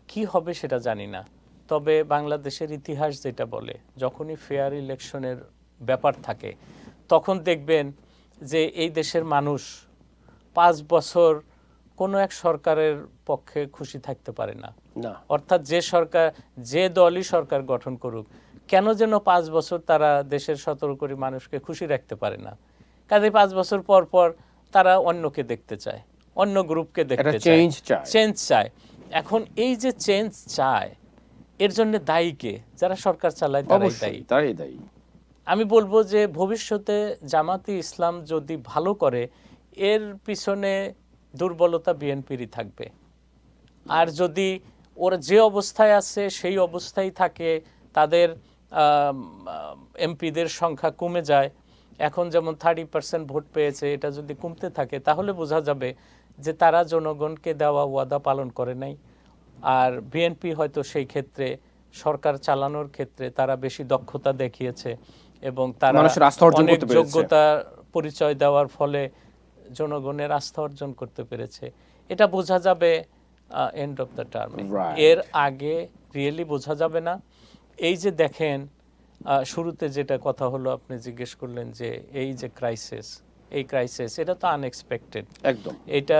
কি হবে সেটা জানি না। তবে বাংলাদেশের ইতিহাস যেটা বলে, যখনই ফেয়ার ইলেকশনের ব্যাপার থাকে তখন দেখবেন যে এই দেশের মানুষ 5 বছর কোনো এক সরকারের পক্ষে খুশি থাকতে পারে না। অর্থাৎ যে দলই সরকার গঠন করুক, কেন যেন 5 বছর তারা দেশের 17 কোটি মানুষকে খুশি রাখতে পারে না। কাজে 5 বছর পর পর তারা অন্যকে দেখতে চায়, অন্য গ্রুপকে দেখতে চায়, চেঞ্জ চায়। এখন এই যে চেঞ্জ চায়, এর জন্য দায়ী কে? যারা সরকার চালায় তারাই দায়ী। আমি বলবো যে ভবিষ্যতে জামাতে ইসলাম যদি ভালো করে, এর পিছনে দুর্বলতা বিএনপিরই থাকবে। আর যদি ওরা যে অবস্থায় আছে সেই অবস্থায় থাকে, তাদের এমপিদের সংখ্যা কমে যায়, এখন যেমন 30% ভোট পেয়েছে, এটা যদি কমতে থাকে তাহলে বোঝা যাবে যে তারা জনগণকে দেওয়া ওয়াদা পালন করে নাই। আর বিএনপি হয়তো সেই ক্ষেত্রে সরকার চালানোর ক্ষেত্রে তারা বেশি দক্ষতা দেখিয়েছে এবং তারা অনেক যোগ্যতা পরিচয় দেওয়ার ফলে জনগণের আস্থা অর্জন করতে পেরেছে। এটা বোঝা যাবে এন্ড অফ দ্য টার্মে। এর আগে রিয়েলি বোঝা যাবে না। এই যে দেখেন শুরুতে যেটা কথা হলো, আপনি জিজ্ঞেস করলেন যে এই যে ক্রাইসিস এটা তো আনএক্সপেক্টেড একদম। এটা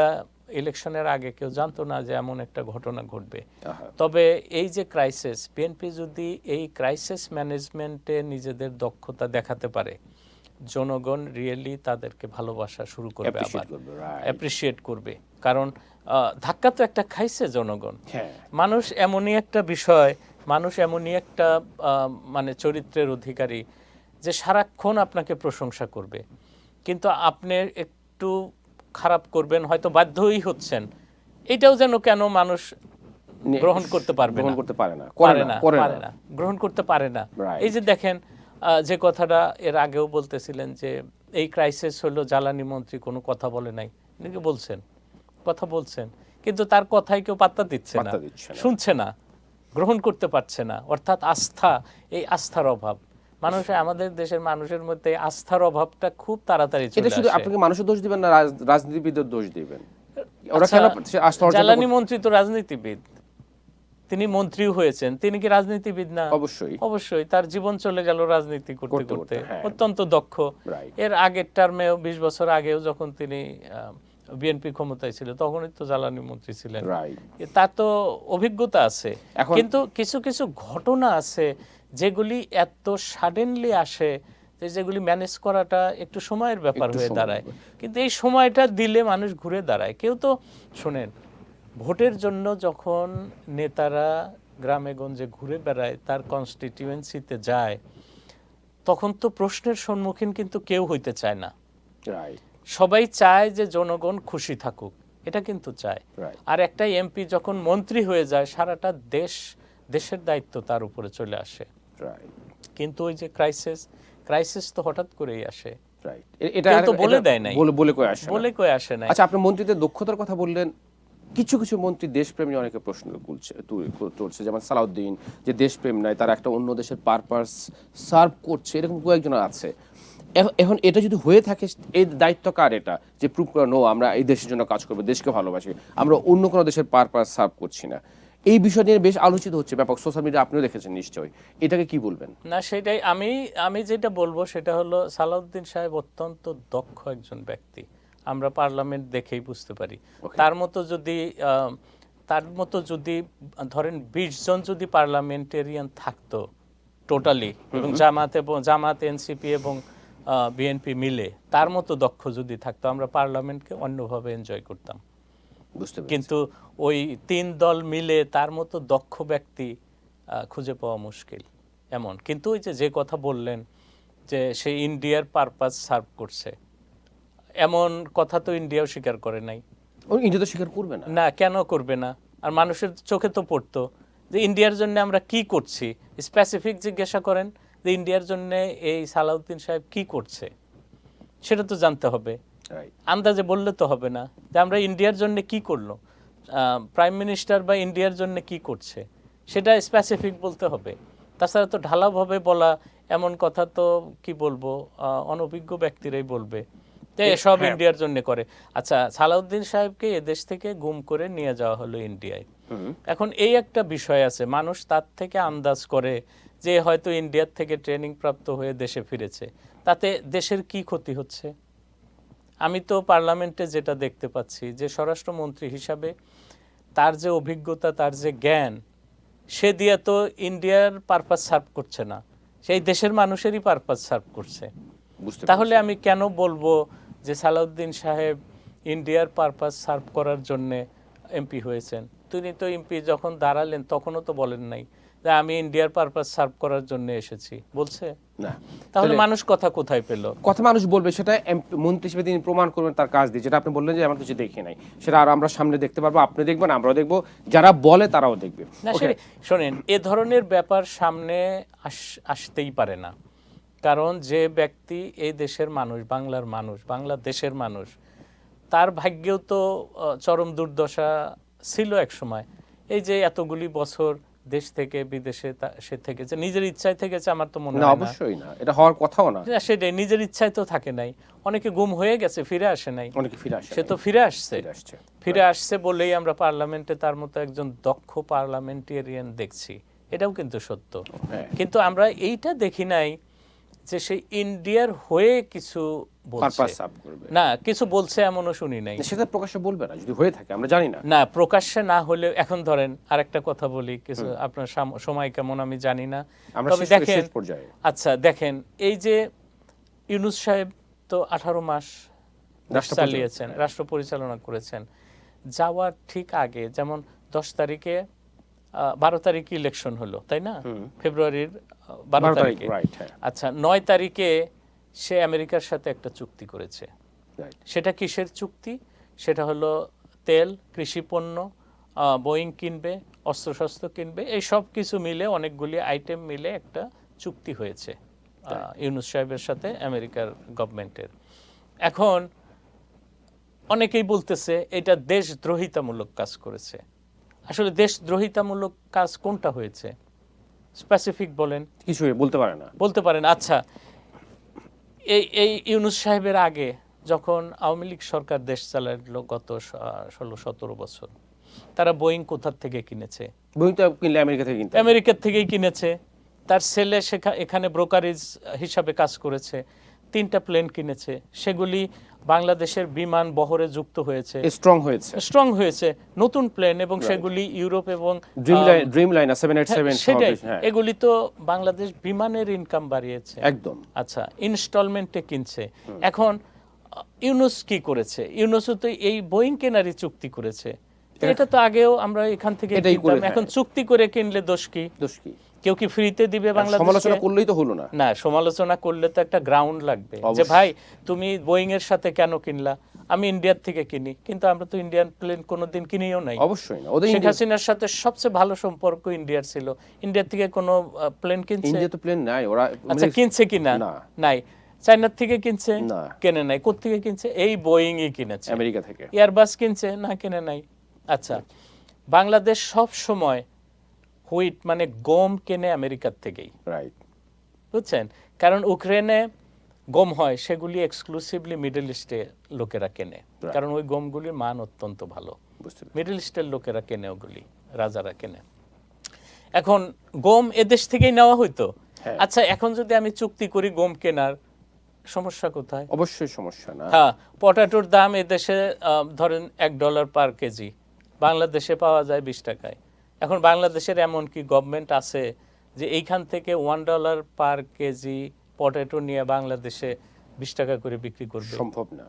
ইলেকশনের আগে কেউ জানতো না যে এমন একটা ঘটনা ঘটবে। তবে এই যে ক্রাইসিস, বিএনপি যদি এই ক্রাইসিস ম্যানেজমেন্টে নিজেদের দক্ষতা দেখাতে পারে, জনগণ রিয়েলি তাদেরকে ভালোবাসা শুরু করবে, আবার অ্যাপ্রিসিয়েট করবে। কারণ ধাক্কা তো একটা খাইছে জনগণ। মানুষ এমনই একটা বিষয়, মানুষ এমনই একটা মানে চরিত্রের অধিকারী যে সারাক্ষণ আপনাকে প্রশংসা করবে, কিন্তু আপনি একটু খারাপ করবেন, হয়তো বাধ্যই হচ্ছেন, এটাও যেন কেন মানুষ গ্রহণ করতে পারবে না, গ্রহণ করতে পারে না। এই যে দেখেন যে কথাটা এর আগেও বলতেছিলেন যে এই ক্রাইসিস হলো জ্বালানি মন্ত্রী কোনো কথা বলে নাই, নাকি কথা বলছেন, কিন্তু তার কথাই কেউ পাত্তা দিচ্ছে না, শুনছে না, গ্রহণ করতে পারছে না। অর্থাৎ এই আস্থার অভাব আমাদের দেশের মানুষের মধ্যে আস্থার অভাবটা খুব তাড়াতাড়ি চলে আসে। এটা শুধু আপনি কি মানুষের দোষ দিবেন না রাজনীতিবিদদের দোষ দিবেন? জ্বালানি মন্ত্রী তো রাজনীতিবিদ, তিনি মন্ত্রীও হয়েছেন, তিনি কি রাজনীতিবিদ না? অবশ্যই তার জীবন চলে গেল রাজনীতি করতে করতে, অত্যন্ত দক্ষ। এর আগের টার্মেও 20 বছর আগেও যখন তিনি বিএনপি ক্ষমতায় ছিল তখনই তো জ্বালানি মন্ত্রী ছিলেন, তার তো অভিজ্ঞতা আছে। কিন্তু কিছু কিছু ঘটনা আছে যেগুলি এত সাডেনলি আসে, যেগুলি ম্যানেজ করাটা একটু সময়ের ব্যাপার হয়ে দাঁড়ায়। কিন্তু এই সময়টা দিলে মানুষ ঘুরে দাঁড়ায়। কেউ তো শোনেন, ভোটের জন্য যখন নেতারা গ্রামে গঞ্জে ঘুরে বেড়ায়, তার কনস্টিটিউয়েন্সিতে যায়, তখন তো প্রশ্নের সম্মুখীন কিন্তু কেউ হইতে চায় না। সবাই চায় যে জনগণ খুশি থাকুক, এটা কিন্তু চায়। আর একটা এমপি যখন মন্ত্রী হয়ে যায়, সারাটা দেশের দায়িত্ব তার উপরে চলে আসে। কিন্তু ওই যে ক্রাইসিস তো হঠাৎ করেই আসে, এটা তো বলে দেয় নাই, বলে কয়ে আসে না। আচ্ছা, আপনি মন্ত্রীদের দক্ষতার কথা বললেন। কিছু কিছু মন্ত্রী দেশপ্রেমী অনেকে প্রশ্ন তুলছে, যেমন সালাউদ্দিন, যে দেশপ্রেম নাই, তারা একটা অন্য দেশের পারপাস সার্ভ করছে, এরকম কয়েকজন আছে। এখন এটা যদি হয়ে থাকে, এই দায়িত্ব কার? এটা যে প্রুভ করা, নো, আমরা এই দেশের জন্য কাজ করবো, দেশকে ভালোবাসি, আমরা অন্য কোনো দেশের পারপাস সার্ভ করছি না। এই বিষয় নিয়ে বেশ আলোচিত হচ্ছে ব্যাপক, সোশ্যাল মিডিয়া আপনিও দেখেছেন নিশ্চয়ই। এটাকে কি বলবেন? না, সেটাই আমি যেটা বলবো সেটা হলো, সালাউদ্দিন সাহেব অত্যন্ত দক্ষ একজন ব্যক্তি, আমরা পার্লামেন্ট দেখেই বুঝতে পারি। তার মতো যদি তার মতো যদি ধরেন 20 জন যদি পার্লামেন্টেরিয়ান থাকতো টোটালি, এবং জামাত এনসিপি এবং বিএনপি মিলে তার মতো দক্ষ যদি থাকতো, আমরা পার্লামেন্টকে অন্যভাবে এনজয় করতাম। বুঝতে পেরেছি। কিন্তু ওই 3 দল মিলে তার মতো দক্ষ ব্যক্তি খুঁজে পাওয়া মুশকিল এমন। কিন্তু ওই যে কথা বললেন যে সে ইন্ডিয়ার পারপাস সার্ভ করছে, এমন কথা তো ইন্ডিয়াও স্বীকার করে নাই। ইন্ডিয়া তো স্বীকার করবে না। না, কেন করবে না? আর মানুষের চোখে তো পড়তো যে ইন্ডিয়ার জন্য আমরা কি করছি। স্পেসিফিক জিজ্ঞাসা করেন যে ইন্ডিয়ার জন্য এই সালাউদ্দিন সাহেব কি করছে, সেটা তো জানতে হবে। আন্দাজে বললে তো হবে না যে আমরা ইন্ডিয়ার জন্য কি করলো, প্রাইম মিনিস্টার বা ইন্ডিয়ার জন্য কি করছে, সেটা স্পেসিফিক বলতে হবে। তাছাড়া তো ঢালাওভাবে বলা এমন কথা তো কি বলবো, অনভিজ্ঞ ব্যক্তিরাই বলবে যে এসব ইন্ডিয়ার জন্য করে। আচ্ছা, সালাউদ্দিন সাহেবকে এদেশ থেকে গুম করে নিয়ে যাওয়া হলো ইন্ডিয়ায়। এখন এই একটা বিষয় আছে, মানুষ তার থেকে আন্দাজ করে যে হয়তো ইন্ডিয়ার থেকে ট্রেনিং প্রাপ্ত হয়ে দেশে ফিরেছে, তাতে দেশের কি ক্ষতি হচ্ছে? আমি তো পার্লামেন্টে যেটা দেখতে পাচ্ছি যে স্বরাষ্ট্রমন্ত্রী হিসাবে তার যে অভিজ্ঞতা, তার যে জ্ঞান, সে দিয়ে তো ইন্ডিয়ার পারপাস সার্ভ করছে না, সেই দেশের মানুষেরই পারপাস সার্ভ করছে। তাহলে আমি কেন বলবো যে সালাউদ্দিন সাহেব ইন্ডিয়ার পারপাস সার্ভ করার জন্য এমপি হয়েছেন? তিনি তো এমপি যখন দাঁড়ালেন তখনও তো বলেন নাই যে আমি ইন্ডিয়ার পারপাস সার্ভ করার জন্য এসেছি, বলছে না। তাহলে মানুষ কথা কোথায় পেল? কথা মানুষ বলবে, সেটা মন্ত্রী হিসেবে তিনি প্রমাণ করবেন তার কাজ দিয়ে। যেটা আপনি বললেন যে আমার কিছু দেখি নাই, সেটা আর আমরা সামনে দেখতে পারবো, আপনি দেখবেন, আমরাও দেখবো, যারা বলে তারাও দেখবে। না, শোনেন, এ ধরনের ব্যাপার সামনে আসতেই পারে না, কারণ যে ব্যক্তি এই দেশের মানুষ, বাংলার মানুষ, বাংলাদেশের মানুষ, তার ভাগ্যেও তো চরম দুর্দশা ছিল এক সময়। এই যে এতগুলি বছর দেশ থেকে বিদেশে সে থেকেছে, নিজের ইচ্ছায় থেকেছে, আমার তো মনে হয় না। অবশ্যই না, এটা হওয়ার কথাও না। সেটাই, নিজের ইচ্ছায় তো থাকে নাই। অনেকে গুম হয়ে গেছে, ফিরে আসে নাই। অনেকে ফিরে আসে, সে তো ফিরে আসছে বলেই আমরা পার্লামেন্টে তার মতো একজন দক্ষ পার্লামেন্টেরিয়ান দেখছি, এটাও কিন্তু সত্য। কিন্তু আমরা এইটা দেখি নাই যে সে ইন্ডিয়ার হয়ে কিছু বলছে না, কিছু বলছে এমনও শুনি নাই। সেটা প্রকাশ্যে বলবে না যদি হয়ে থাকে, আমরা জানি না। না, প্রকাশ্যে না হলে, এখন ধরেন আরেকটা কথা বলি, কিছু আপনার সময় কেমন আমি জানি না, তবে দেখেন, আচ্ছা দেখেন, এই যে ইউনূস সাহেব তো 18 মাস চালিয়েছেন, রাষ্ট্র পরিচালনা করেছেন। যাওয়ার ঠিক আগে, যেমন 10 তারিখে 12 তারিখে ইলেকশন হলো, তাই না? ফেব্রুয়ারির 12 তারিখে। আচ্ছা, 9 তারিখে সে আমেরিকার সাথে একটা চুক্তি করেছে। সেটা কিসের চুক্তি? সেটা হলো তেল, কৃষি পণ্য, বোয়িং কিনবে, অস্ত্রশস্ত্র কিনবে, এই সব কিছু মিলে, অনেকগুলি আইটেম মিলে একটা চুক্তি হয়েছে ইউনূস সাহেবের সাথে আমেরিকার গভর্নমেন্টের। এখন অনেকেই বলতেছে এটা দেশদ্রোহিতামূলক কাজ করেছে। আসলে দেশদ্রোহিতামূলক কাজ কোনটা হয়েছে? স্পেসিফিক বলেন। কিছু বলতে পারেন। আচ্ছা, এই ইউনূস সাহেবের আগে যখন আওয়ামী লীগ সরকার দেশ চালালো গত 16-17 বছর, তারা বোয়িং কোথা থেকে কিনেছে? বোয়িং তো কিনলে আমেরিকা থেকেই কিনেছে। তার ছেলে এখানে ব্রোকারেজ হিসাবে কাজ করেছে, 3টা প্লেন কিনেছে, সেগুলি বাংলাদেশের বিমান বহরে যুক্ত হয়েছে, স্ট্রং হয়েছে, নতুন প্লেন, এবং সেগুলি ইউরোপ এবং ড্রিমলাইনার 787, সেটাই, এগুলি তো বাংলাদেশ বিমানের ইনকাম বাড়িয়েছে একদম। আচ্ছা, ইনস্টলমেন্টে কিনছে। এখন ইউনূস কি করেছে? ইউনূসও তো এই বোয়িং কেনারই চুক্তি করেছে। এটা তো আগেও আমরা এখান থেকে কিনতাম, এখন চুক্তি করে কিনলে দোষ কি? কেউ কি ফ্রিতে দিবে বাংলাদেশকে? সমালোচনা করলেই তো হলো না। না, সমালোচনা করলে তো একটা গ্রাউন্ড লাগবে যে ভাই তুমি বোয়িং এর সাথে কেন কিনলা? আমি ইন্ডিয়ার থেকে কিনি, কিন্তু আমরা তো ইন্ডিয়ান প্লেন কোনোদিন কিনিও নাই। অবশ্যই না। শেখ হাসিনার সাথে সবচেয়ে ভালো সম্পর্ক ইন্ডিয়ার ছিল, ইন্ডিয়ার থেকে কোনো প্লেন কিনছে? ইন্ডিয়া তো প্লেন নাই। ওরা আচ্ছা, কিনছে কিনা? নাই। চায়নার থেকে কিনছে? কেনে নাই। কোথা থেকে কিনছে? এই বোয়িংই কিনেছে, আমেরিকা থেকে। এয়ারবাস কিনছে? না, কেনে নাই। আচ্ছা, বাংলাদেশ সব সময় হুইট মানে গম কেনে আমেরিকার থেকেই, বুঝছেন? কারণ ইউক্রেনে গম হয়, সেগুলি এক্সক্লুসিভলি মিডল ইস্টে লোকেরা কেনে, কারণ ওই গমগুলির মান অত্যন্ত ভালো। মিডল ইস্টের লোকেরা কেনে, ওগুলি রাজারা কেনে। এখন গম এদেশ থেকেই নেওয়া হইতো। আচ্ছা, এখন যদি আমি চুক্তি করি গম কেনার, সমস্যা কোথায়? অবশ্যই সমস্যা না। হ্যাঁ, পটাটোর দাম এদেশে ধরেন $1 পার কেজি, বাংলাদেশে পাওয়া যায় 20 টাকায়। এখন বাংলাদেশের এমন কি গভর্নমেন্ট আছে যে এইখান থেকে $1 পার কেজি পটেটো নিয়ে বাংলাদেশে 20 টাকা করে বিক্রি করবে? সম্ভব না।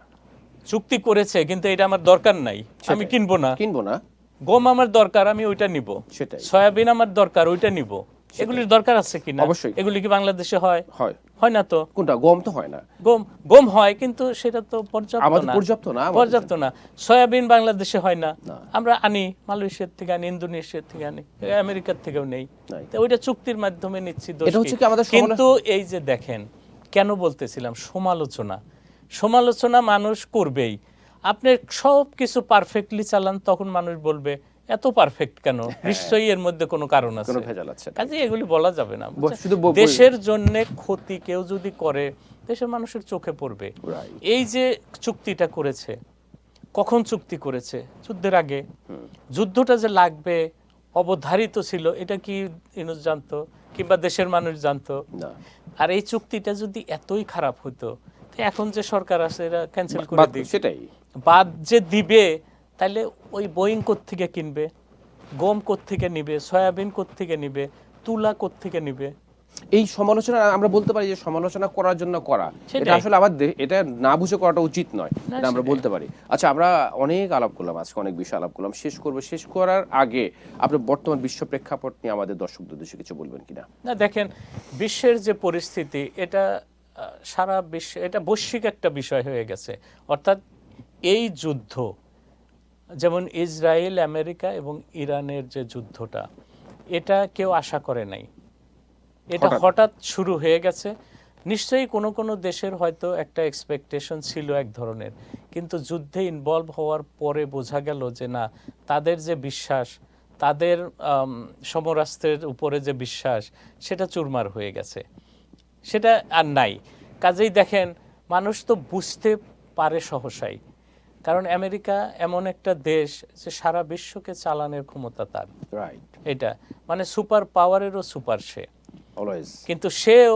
চুক্তি করেছে, কিন্তু এটা আমার দরকার নাই, আমি কিনবো না। গম আমার দরকার, আমি ওইটা নিব। সেটাই। সয়াবিন আমার দরকার, ওইটা নিব। এগুলির দরকার আছে কিনা? অবশ্যই। এগুলি কি বাংলাদেশে হয়? হয় না তো। কোনটা? গম তো হয় না। গম হয়, কিন্তু সেটা তো পর্যাপ্ত না। পর্যাপ্ত না। সয়াবিন বাংলাদেশে হয় না, আমরা আনি মালয়েশিয়ার থেকে, আনি ইন্দোনেশিয়ার থেকে, আনি আমেরিকার থেকেও নেই। তো ওইটা চুক্তির মাধ্যমে নিচ্ছি। কিন্তু এই যে দেখেন, কেন বলতেছিলাম সমালোচনা মানুষ করবেই। আপনি সব কিছু পারফেক্টলি চালান, তখন মানুষ বলবে এত পারফেক্ট কেন, নিশ্চয়ই এর মধ্যে কোনো কারণ আছে, কাজে এগুলি বলা যাবে না। দেশের জন্য ক্ষতি কেউ যদি করে, দেশের মানুষের চোখে পড়বে। এই যে চুক্তিটা করেছে, কখন চুক্তি করেছে? যুদ্ধের আগে। যুদ্ধটা যে লাগবে অবধারিত ছিল, এটা কি ইউনূস জানতো, কিংবা দেশের মানুষ জানতো? আর এই চুক্তিটা যদি এতই খারাপ হতো, এখন যে সরকার আছে এরা ক্যান্সেল করে দিবে। সেটাই বাদ যে দিবে, তাহলে ওই বোয়িং কোত্থেকে কিনবে, গম কোত্থেকে নিবে, সয়াবিন কোত্থেকে নিবে, তুলা কোত্থেকে নিবে? এই সমালোচনা আমরা বলতে পারি যে সমালোচনা করার জন্য করা, এটা আসলে আবার এটা না বুঝে করাটা উচিত নয়, এটা আমরা বলতে পারি। আচ্ছা, আমরা অনেক আলাপ করলাম আজকে, অনেক বিষয় আলাপ করলাম। শেষ করার আগে আপনি বর্তমান বিশ্ব প্রেক্ষাপট নিয়ে আমাদের দর্শকদের উদ্দেশ্যে কিছু বলবেন কিনা? না, দেখেন, বিশ্বের যে পরিস্থিতি, এটা সারা বিশ্ব, এটা বৈশ্বিক একটা বিষয় হয়ে গেছে। অর্থাৎ এই যুদ্ধ, যেমন ইসরায়েল, আমেরিকা এবং ইরানের যে যুদ্ধটা, এটা কেউ আশা করে নাই। এটা হঠাৎ শুরু হয়ে গেছে। নিশ্চয়ই কোনো দেশের হয়তো একটা এক্সপেকটেশন ছিল এক ধরনের, কিন্তু যুদ্ধে ইনভলভ হওয়ার পরে বোঝা গেল যে না, তাদের যে বিশ্বাস, তাদের সমরাস্ত্রের উপরে যে বিশ্বাস, সেটা চুরমার হয়ে গেছে, সেটা আর নাই। কাজেই দেখেন, মানুষ তো বুঝতে পারে সহসাই, কারণ আমেরিকা এমন একটা দেশ যে সারা বিশ্বকে চালানোর ক্ষমতা তার। এটা মানে সুপার পাওয়ারেরও সুপার সে। কিন্তু সেও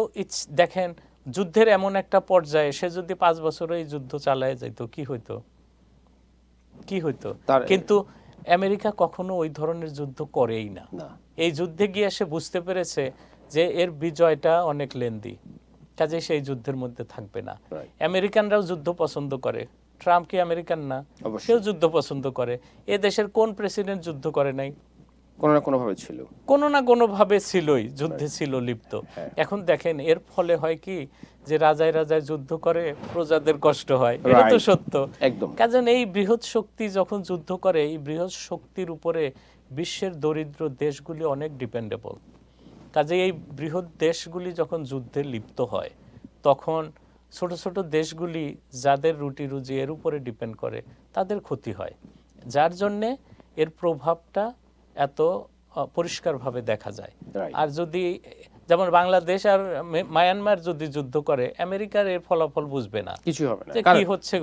দেখেন, যুদ্ধের এমন একটা পর্যায়ে সে যদি 5 বছরও এই যুদ্ধ চালায় যেত, কি হইতো? কিন্তু আমেরিকা কখনো ওই ধরনের যুদ্ধ করেই না। এই যুদ্ধে গিয়ে সে বুঝতে পেরেছে যে এর বিজয়টা অনেক লেন্দি, কাজে সেই যুদ্ধের মধ্যে থাকবে না। আমেরিকানরাও যুদ্ধ পছন্দ করে। ট্রাম্প কি আমেরিকান না? সেও যুদ্ধ পছন্দ করে। এ দেশের কোন প্রেসিডেন্ট যুদ্ধ করে নাই? কোনো না কোনোভাবে ছিলই, যুদ্ধে ছিল লিপ্ত। এখন দেখেন, এর ফলে হয় কি, যে রাজায় যুদ্ধ করে, প্রজাদের কষ্ট হয়, এটা তো সত্য। কারণ এই বৃহৎ শক্তি যখন যুদ্ধ করে, এই বৃহৎ শক্তির উপরে বিশ্বের দরিদ্র দেশগুলি অনেক ডিপেন্ডেবল। কাজে এই বৃহৎ দেশগুলি যখন যুদ্ধে লিপ্ত হয়, তখন ছোট ছোট দেশগুলি যাদের রুটি রুজি এর উপরে ডিপেন্ড করে, তাদের ক্ষতি হয়, যার জন্যে এর প্রভাবটা এত পরিষ্কারভাবে দেখা যায়। আর যদি যেমন বাংলাদেশ আর মায়ানমার যদি যুদ্ধ করে, আমেরিকার এর ফলাফল বুঝবে না, কিছু হবে না, কি হচ্ছে,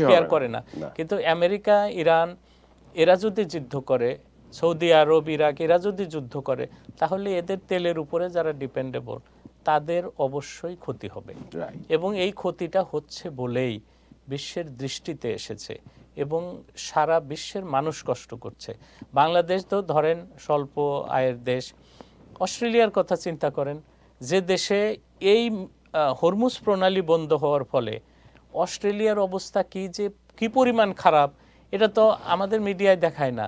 কেয়ার করে না। কিন্তু আমেরিকা, ইরান এরা যদি যুদ্ধ করে, সৌদি আরব, ইরাক এরা যদি যুদ্ধ করে, তাহলে এদের তেলের উপরে যারা ডিপেন্ডেবল, তাদের অবশ্যই ক্ষতি হবে। এবং এই ক্ষতিটা হচ্ছে বলেই বিশ্বের দৃষ্টিতে এসেছে, এবং সারা বিশ্বের মানুষ কষ্ট করছে। বাংলাদেশ তো ধরেন স্বল্প আয়ের দেশ। অস্ট্রেলিয়ার কথা চিন্তা করেন, যে দেশে এই হরমুজ প্রণালী বন্ধ হওয়ার ফলে অস্ট্রেলিয়ার অবস্থা কি পরিমাণ খারাপ, এটা তো আমাদের মিডিয়ায় দেখায় না।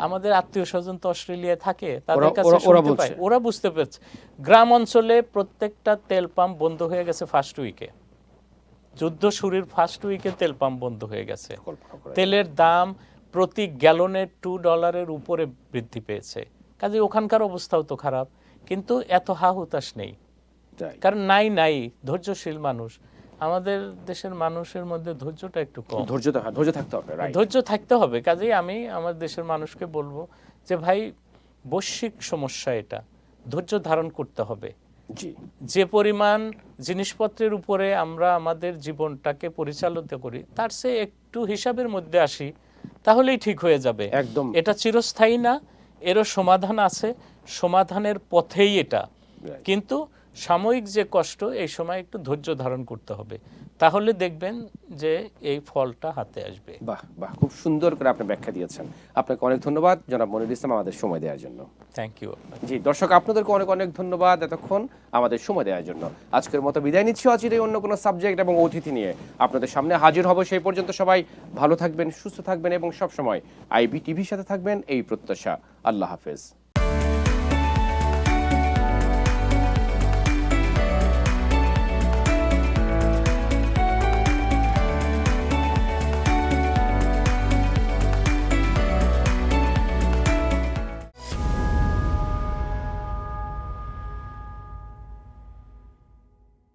আমাদের আত্মীয় স্বজন তো অস্ট্রেলিয়ায় থাকে, তাদের কাছে শুনতে পাই, ওরা বুঝতে পারছে। গ্রাম অঞ্চলে প্রত্যেকটা তেল পাম্প বন্ধ হয়ে গেছে ফার্স্ট উইকে। যুদ্ধ শুরুর ফার্স্ট উইকে তেল পাম্প বন্ধ হয়ে গেছে। তেলের দাম প্রতি গ্যালনে $2 উপরে বৃদ্ধি পেয়েছে। কাজে ওখানকার অবস্থাও তো খারাপ, কিন্তু এত হুতাশ নেই, কারণ নাই ধৈর্যশীল মানুষ। আমাদের দেশের মানুষের মধ্যে ধৈর্যটা একটু কম। ধৈর্য থাকতে হবে। কাজেই আমি আমার দেশের মানুষকে বলবো যে ভাই, বৈশ্বিক সমস্যা, এটা ধৈর্য ধারণ করতে হবে। যে পরিমাণ জিনিসপত্রের উপরে আমরা আমাদের জীবনটাকে পরিচালিত করি, তার চেয়ে একটু হিসাবের মধ্যে আসি, তাহলেই ঠিক হয়ে যাবে। এটা চিরস্থায়ী না, এরও সমাধান আছে, সমাধানের পথেই এটা। কিন্তু সাময়িক যে কষ্ট এই সময় একটু ধৈর্য ধারণ করতে হবে, তাহলে দেখবেন যে এই ফলটা হাতে আসবে। বাহ বাহ, খুব সুন্দর করে আপনি ব্যাখ্যা দিয়েছেন। আপনাকে অনেক ধন্যবাদ জনাব মনিরুল ইসলাম আমাদের সময় দেওয়ার জন্য। Thank you. জি দর্শক, আপনাদেরকে অনেক অনেক ধন্যবাদ এতক্ষণ আমাদের সময় দেওয়ার জন্য। আজকের মতো বিদায় নিচ্ছি, অচিরেই অন্য কোনো সাবজেক্ট এবং অতিথি নিয়ে আপনাদের সামনে হাজির হব। সেই পর্যন্ত সবাই ভালো থাকবেন, সুস্থ থাকবেন এবং সবসময় IBTVর সাথে থাকবেন, এই প্রত্যাশা। আল্লাহ হাফেজ।